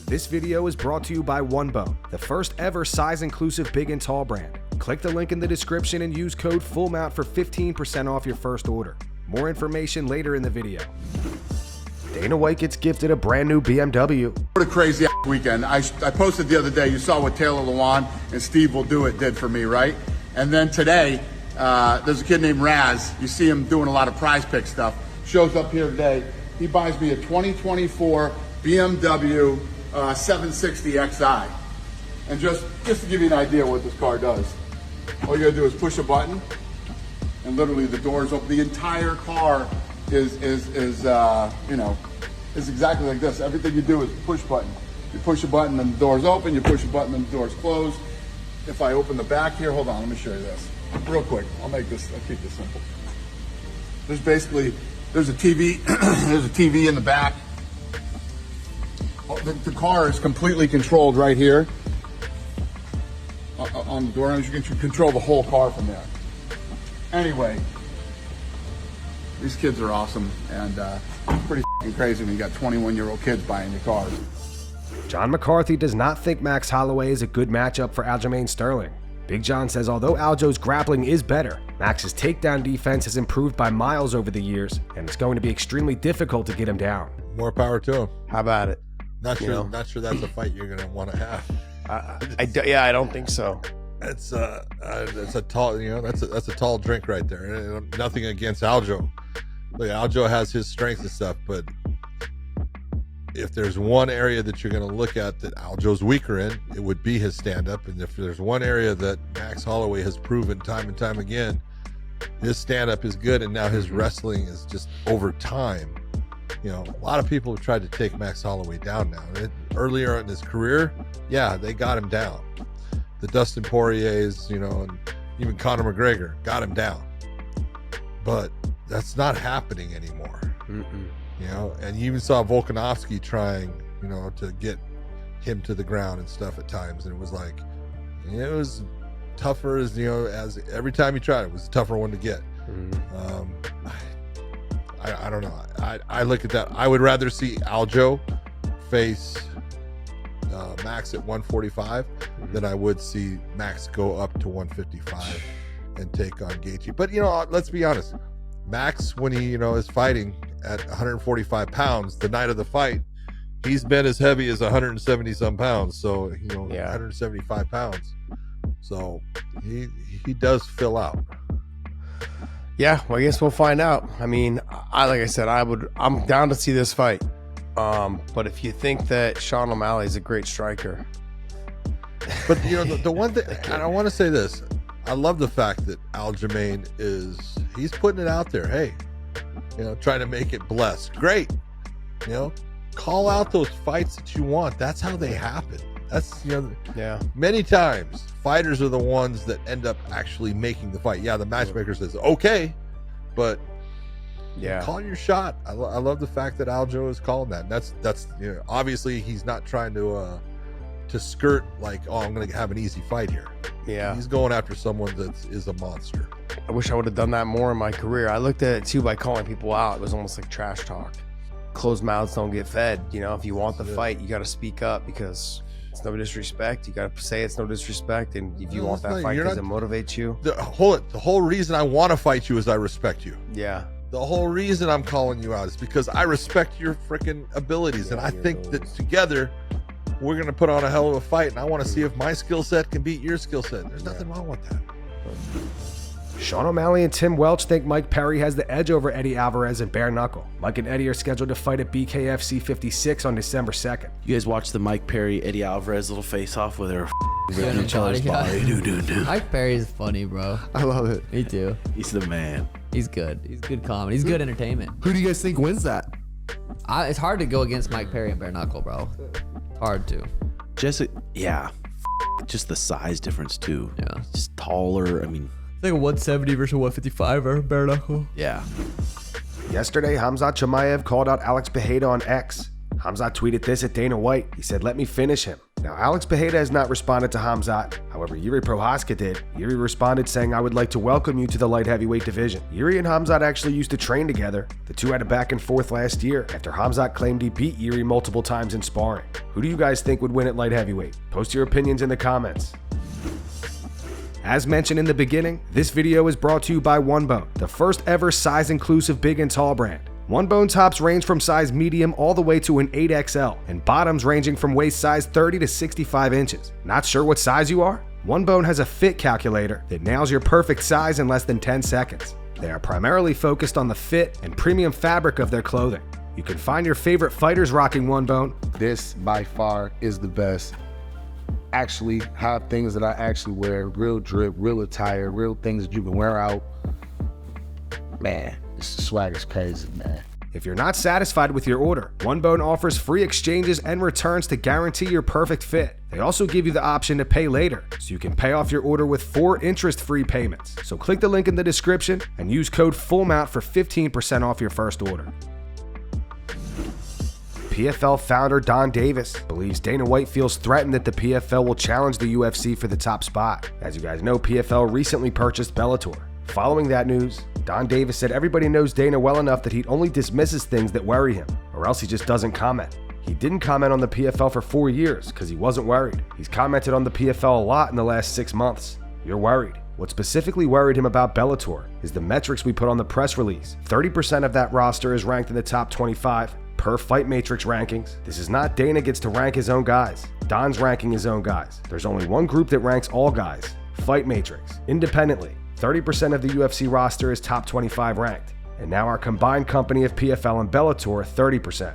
This video is brought to you by OneBone, the first ever size-inclusive big and tall brand. Click the link in the description and use code FULLMOUNT for 15% off your first order. More information later in the video. Dana White gets gifted a brand new BMW. What a crazy weekend. I posted the other day, you saw what Taylor Lewan and Steve Will Do It did for me, right? And then today, there's a kid named Raz. You see him doing a lot of prize pick stuff. Shows up here today. He buys me a 2024 BMW 760 Xi. And just to give you an idea what this car does, all you gotta do is push a button and literally the doors open. The entire car is exactly like this. Everything you do is push button. You push a button and the doors open, you push a button and the doors close. If I open the back here, hold on, let me show you this. Real quick, I'll keep this simple. There's a TV, there's a TV in the back. The car is completely controlled right here on the door. You can control the whole car from there. Anyway, these kids are awesome, and pretty crazy when you got 21-year-old kids buying your cars. John McCarthy does not think Max Holloway is a good matchup for Aljamain Sterling. Big John says although Aljo's grappling is better, Max's takedown defense has improved by miles over the years, and it's going to be extremely difficult to get him down. More power to him. How about it? Not sure that's a fight you're going to want to have. I don't think so. It's a tall, that's a tall drink right there. Nothing against Aljo. Look, Aljo has his strengths and stuff, but if there's one area that you're going to look at that Aljo's weaker in, it would be his stand-up. And if there's one area that Max Holloway has proven time and time again, his stand-up is good, and now his wrestling is just over time. A lot of people have tried to take Max Holloway down now. Earlier in his career, yeah, they got him down. The Dustin Poiriers, and even Conor McGregor got him down. But that's not happening anymore. And you even saw Volkanovski trying, to get him to the ground and stuff at times. And it was like, it was tougher as every time he tried, it was a tougher one to get. I don't know. I look at that. I would rather see Aljo face Max at 145 than I would see Max go up to 155 and take on Gaethje. But, let's be honest. Max, when he, is fighting at 145 pounds, the night of the fight, he's been as heavy as 170 some pounds. So, 175 pounds. So he does fill out. Yeah, well, I guess we'll find out. I mean, like I said, I'm down to see this fight. But if you think that Sean O'Malley is a great striker, but the one thing, and I want to say this, I love the fact that Aljamain he's putting it out there. Hey, trying to make it blessed. Great. Call out those fights that you want. That's how they happen. That's, many times fighters are the ones that end up actually making the fight. Yeah, the matchmaker says, okay, but call your shot. I love the fact that Aljo is calling that. That's obviously he's not trying to skirt like, oh, I'm going to have an easy fight here. Yeah. He's going after someone that is a monster. I wish I would have done that more in my career. I looked at it too by calling people out. It was almost like trash talk. Closed mouths don't get fed. If you want the fight, you got to speak up because it's no disrespect. You got to say it's no disrespect. And if you want that fight because it motivates you. The whole reason I want to fight you is I respect you. Yeah. The whole reason I'm calling you out is because I respect your freaking abilities. And I think that together we're going to put on a hell of a fight. And I want to see if my skill set can beat your skill set. There's nothing wrong with that. Sean O'Malley and Tim Welch think Mike Perry has the edge over Eddie Alvarez and bare knuckle. Mike and Eddie are scheduled to fight at BKFC 56 on December 2nd. You guys watch the Mike Perry Eddie Alvarez little face off where they're ripping each other's body. Mike Perry is funny, bro. I love it. Me too. He's the man. He's good. He's good comedy. He's good entertainment. Who do you guys think wins that? It's hard to go against Mike Perry and bare knuckle, bro. Hard to. Just the size difference too. Yeah. Just taller. I mean, it's like a 170 versus 155 or bare knuckle. Yeah. Yesterday, Khamzat Chimaev called out Alex Pereira on X. Khamzat tweeted this at Dana White. He said, "Let me finish him." Now, Alex Pereira has not responded to Khamzat. However, Jiri Prochazka did. Jiri responded saying, "I would like to welcome you to the light heavyweight division." Jiri and Khamzat actually used to train together. The two had a back and forth last year after Khamzat claimed he beat Jiri multiple times in sparring. Who do you guys think would win at light heavyweight? Post your opinions in the comments. As mentioned in the beginning, this video is brought to you by OneBone, the first ever size-inclusive big and tall brand. OneBone tops range from size medium all the way to an 8XL, and bottoms ranging from waist size 30 to 65 inches. Not sure what size you are? OneBone has a fit calculator that nails your perfect size in less than 10 seconds. They are primarily focused on the fit and premium fabric of their clothing. You can find your favorite fighters rocking OneBone. This by far is the best. Actually have things that I actually wear, real drip, real attire, real things that you can wear out. Man, this swag is crazy, man. If you're not satisfied with your order, OneBone offers free exchanges and returns to guarantee your perfect fit. They also give you the option to pay later, so you can pay off your order with 4 interest-free payments. So click the link in the description and use code FULLMOUNT for 15% off your first order. PFL founder Don Davis believes Dana White feels threatened that the PFL will challenge the UFC for the top spot. As you guys know, PFL recently purchased Bellator. Following that news, Don Davis said everybody knows Dana well enough that he only dismisses things that worry him, or else he just doesn't comment. He didn't comment on the PFL for 4 years because he wasn't worried. He's commented on the PFL a lot in the last 6 months. You're worried. What specifically worried him about Bellator is the metrics we put on the press release. 30% of that roster is ranked in the top 25 per Fight Matrix rankings. This is not Dana gets to rank his own guys. Don's ranking his own guys. There's only one group that ranks all guys, Fight Matrix, independently. 30% of the UFC roster is top 25 ranked, and now our combined company of PFL and Bellator 30%.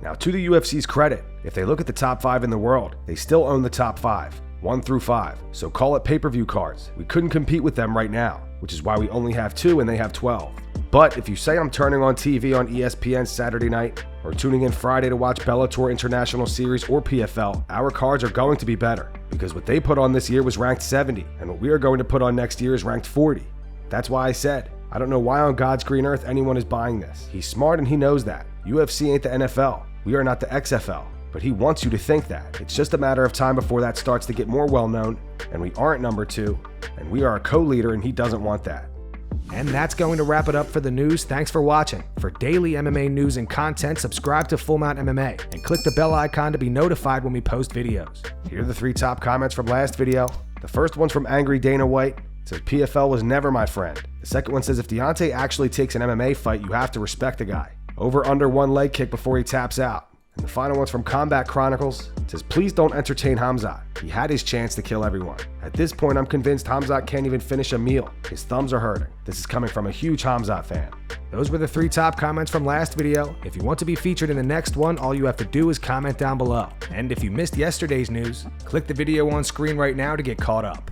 Now, to the UFC's credit, if they look at the top 5 in the world, they still own the top 5, 1 through 5, so call it pay-per-view cards. We couldn't compete with them right now, which is why we only have 2 and they have 12. But if you say I'm turning on TV on ESPN Saturday night, or tuning in Friday to watch Bellator International Series or PFL, our cards are going to be better, because what they put on this year was ranked 70, and what we are going to put on next year is ranked 40. That's why I said, I don't know why on God's green earth anyone is buying this. He's smart and he knows that. UFC ain't the NFL. We are not the XFL. But he wants you to think that. It's just a matter of time before that starts to get more well-known, and we aren't number 2, and we are a co-leader, and he doesn't want that. And that's going to wrap it up for the news. Thanks for watching. For daily MMA news and content, subscribe to Full Mount MMA and click the bell icon to be notified when we post videos. Here are the 3 top comments from last video. The first one's from Angry Dana White. It says, PFL was never my friend. The second one says, if Deontay actually takes an MMA fight, you have to respect the guy. Over under 1 leg kick before he taps out. And the final one's from Combat Chronicles. It says, please don't entertain Khamzat. He had his chance to kill everyone. At this point, I'm convinced Khamzat can't even finish a meal. His thumbs are hurting. This is coming from a huge Khamzat fan. Those were the 3 top comments from last video. If you want to be featured in the next one, all you have to do is comment down below. And if you missed yesterday's news, click the video on screen right now to get caught up.